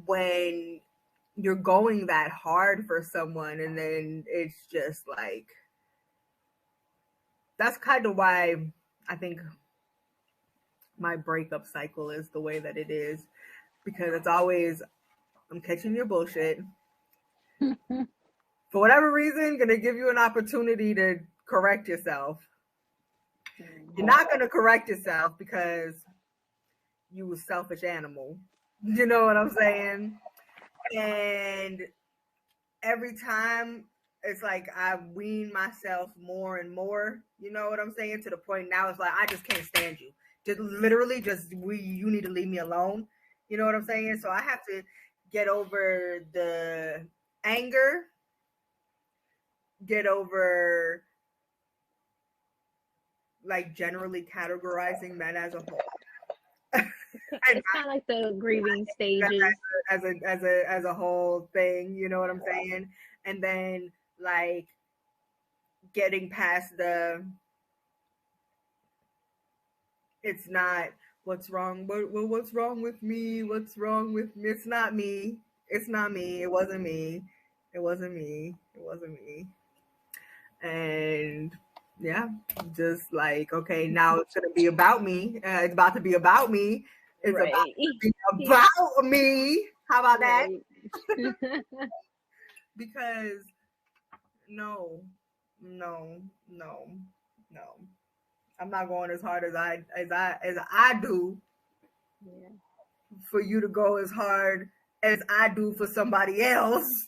when you're going that hard for someone and then it's just like, that's kind of why I think my breakup cycle is the way that it is, because it's always, I'm catching your bullshit. For whatever reason, gonna give you an opportunity to correct yourself. You're not gonna correct yourself because you a selfish animal. You know what I'm saying? And every time it's like I wean myself more and more, you know what I'm saying? To the point now it's like I just can't stand you. Just literally you need to leave me alone. You know what I'm saying? So I have to get over the anger, get over like generally categorizing men as a whole. It's kind of like the grieving stages as a whole thing, you know what I'm saying? And then like getting past the, it's not what's wrong, what's wrong with me? What's wrong with me? It's not me. It's not me. It wasn't me. It wasn't me. It wasn't me. And yeah, just like, okay, now it's gonna be about me. It's about to be about me. It's right. about to be about me. How about that? Because no, I'm not going as hard as I do. Yeah. For you to go as hard as I do for somebody else.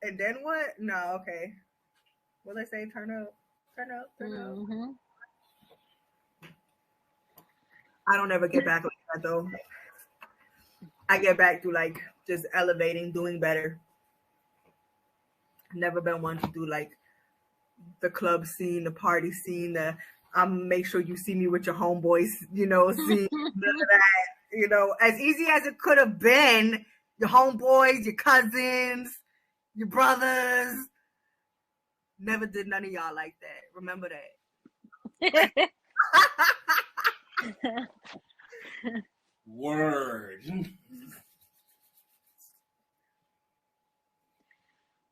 And then what? No, okay. What they say? Turn up. Mm-hmm. I don't ever get back like that though. I get back to like just elevating, doing better. Never been one to do like the club scene, the party scene, the make sure you see me with your homeboys, you know, see none of that, you know, as easy as it could have been, your homeboys, your cousins, your brothers, never did none of y'all like that. Remember that. Word.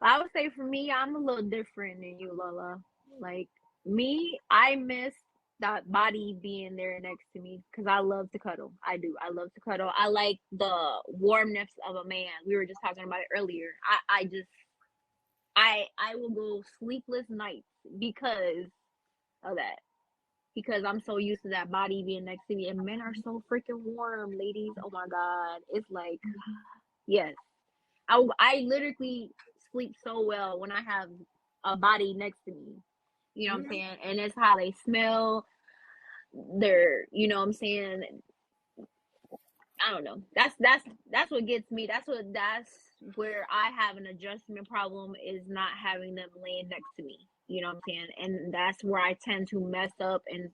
I would say for me, I'm a little different than you, Lola. Like me, I miss that body being there next to me because I love to cuddle. I do. I love to cuddle. I like the warmness of a man. We were just talking about it earlier. I will go sleepless nights because of that. Because I'm so used to that body being next to me, and men are so freaking warm, ladies. Oh my god, it's like, yes, I literally sleep so well when I have a body next to me. You know what I'm saying? And it's how they smell. They're, you know what I'm saying? I don't know. That's what gets me. That's where I have an adjustment problem, is not having them laying next to me. You know what I'm saying? And that's where I tend to mess up, and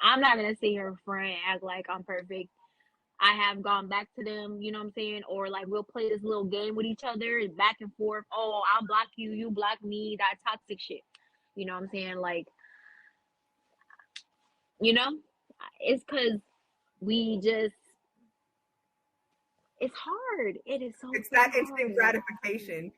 I'm not gonna sit here in front and act like I'm perfect. I have gone back to them, you know what I'm saying? Or like we'll play this little game with each other and back and forth. Oh, I'll block you, you block me, that toxic shit. You know what I'm saying? Like, you know, it's because we just, it's hard. It is so It's that hard. instant gratification.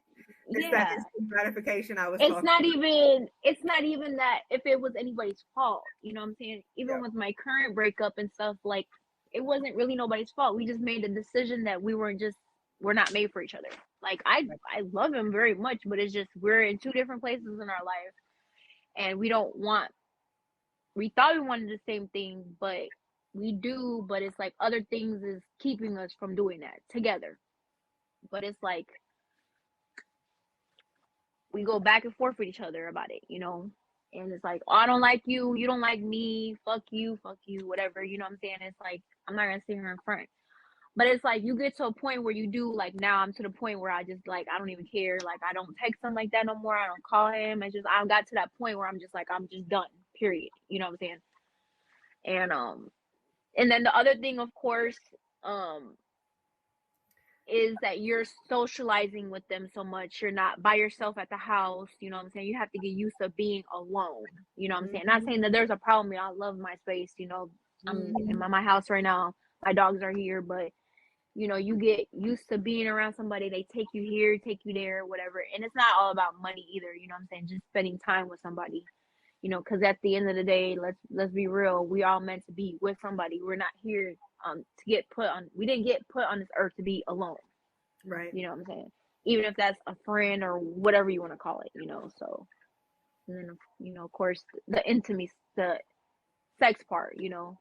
It's that instant gratification I was it's talking not about. It's not even that if it was anybody's fault, you know what I'm saying? Even with my current breakup and stuff, like, it wasn't really nobody's fault. We just made the decision that we're not made for each other. Like, I love him very much, but it's just we're in two different places in our life, and we thought we wanted the same thing, but we do, but it's like other things is keeping us from doing that together. But it's like we go back and forth with each other about it, you know? And it's like, oh, I don't like you, you don't like me, fuck you, whatever, you know what I'm saying? It's like, I'm not gonna sit here in front. But it's like, you get to a point where you do, like, now I'm to the point where I just, like, I don't even care. Like, I don't text him like that no more. I don't call him. It's just, I got to that point where I'm just like, I'm just done, period. You know what I'm saying? And then the other thing, of course, is that you're socializing with them so much. You're not by yourself at the house. You know what I'm saying? You have to get used to being alone. You know what I'm saying? Not saying that there's a problem. I love my space. You know, I'm in my house right now. My dogs are here, but you know, you get used to being around somebody. They take you here, take you there, whatever. And it's not all about money either. You know what I'm saying? Just spending time with somebody. You know, because at the end of the day, let's be real. We all meant to be with somebody. We're not here to get put on. We didn't get put on this earth to be alone. Right. You know what I'm saying? Even if that's a friend or whatever you want to call it. You know, so and then you know, of course, the intimacy, the sex part. You know,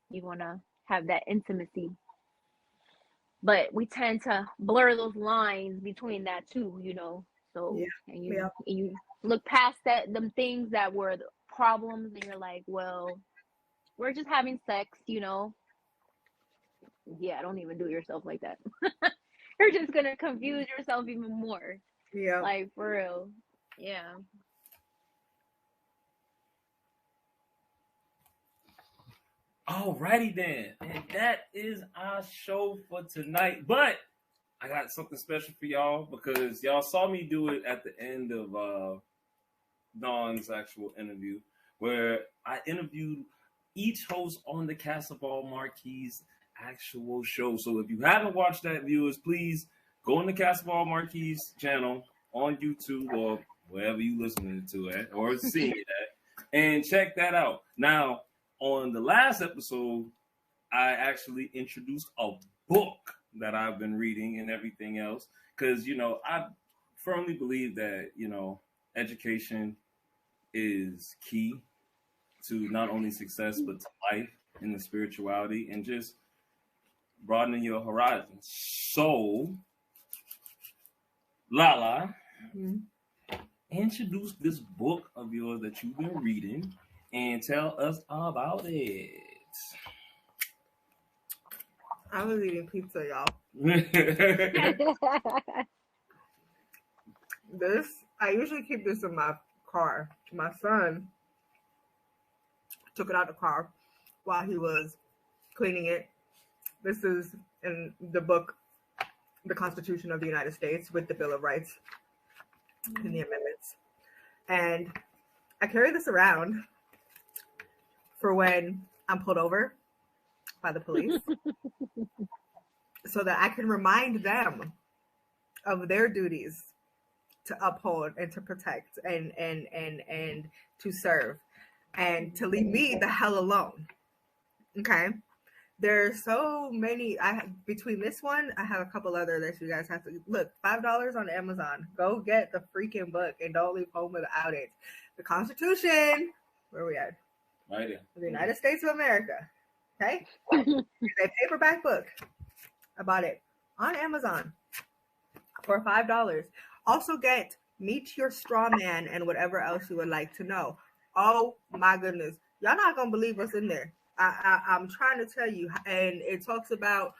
you want to have that intimacy, but we tend to blur those lines between that too. You know, so and you look past them things that were the problems, and you're like, well, we're just having sex, you know. Yeah, don't even do yourself like that. You're just gonna confuse yourself even more. Yeah. Like, for real. Yeah. Alrighty then. And that is our show for tonight. But I got something special for y'all because y'all saw me do it at the end of Dawn's actual interview, where I interviewed each host on the Casaval Marquis actual show. So if you haven't watched that, viewers, please go on the Casaval Marquis channel on YouTube or wherever you listening to it or seeing it at, and check that out. Now, on the last episode, I actually introduced a book that I've been reading and everything else. Because, you know, I firmly believe that, you know, education is key to not only success, but to life and the spirituality and just broadening your horizons. So, Lala, introduce this book of yours that you've been reading and tell us about it. I was eating pizza, y'all. I usually keep this in my car. My son took it out of the car while he was cleaning it. This is in the book, The Constitution of the United States, with the Bill of Rights and the amendments. And I carry this around for when I'm pulled over by the police so that I can remind them of their duties to uphold and to protect and to serve and to leave me the hell alone. Okay. There's so many. Between this one, I have a couple other that you guys have to look. $5 on Amazon. Go get the freaking book and don't leave home without it. The Constitution. Where are we at? Right there. The United States of America. Okay. It's a paperback book. I bought it on Amazon for $5. Also get Meet Your Straw Man and whatever else you would like to know. Oh my goodness. Y'all not going to believe what's in there. I'm trying to tell you. And it talks about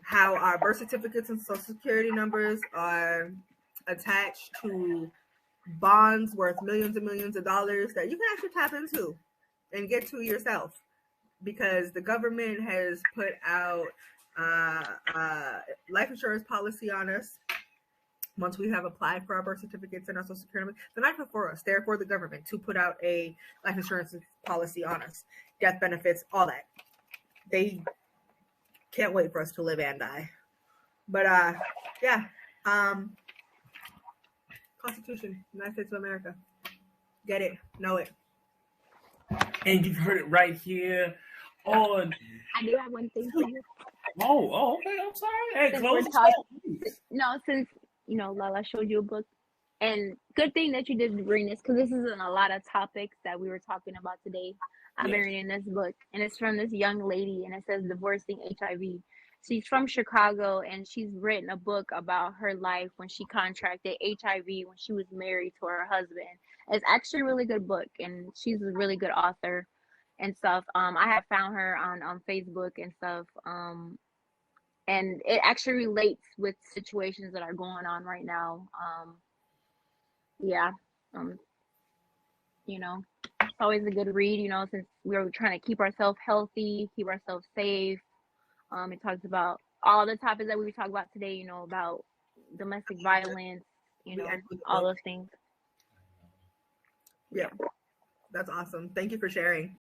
how our birth certificates and social security numbers are attached to bonds worth millions and millions of dollars that you can actually tap into and get to yourself, because the government has put out life insurance policy on us. Once we have applied for our birth certificates and our social security numbers, they're not for us. They're for the government to put out a life insurance policy on us. Death benefits, all that. They can't wait for us to live and die. But yeah. Constitution, United States of America. Get it. Know it. And you've heard it right here on... I do have one thing for you. Oh, okay. I'm sorry. Hey, Since close we're the talking, door. no, since you know, Lala showed you a book, and good thing that you did bring this, because this isn't a lot of topics that we were talking about today. I've been reading this book, and it's from this young lady, and it says Divorcing HIV. She's from Chicago, and she's written a book about her life when she contracted HIV when she was married to her husband. It's actually a really good book, and she's a really good author and stuff. I have found her on Facebook and stuff. And it actually relates with situations that are going on right now. You know, it's always a good read, you know, since we're trying to keep ourselves healthy, keep ourselves safe. It talks about all the topics that we talk about today, you know, about domestic violence, you know, all those things. Yeah. That's awesome. Thank you for sharing.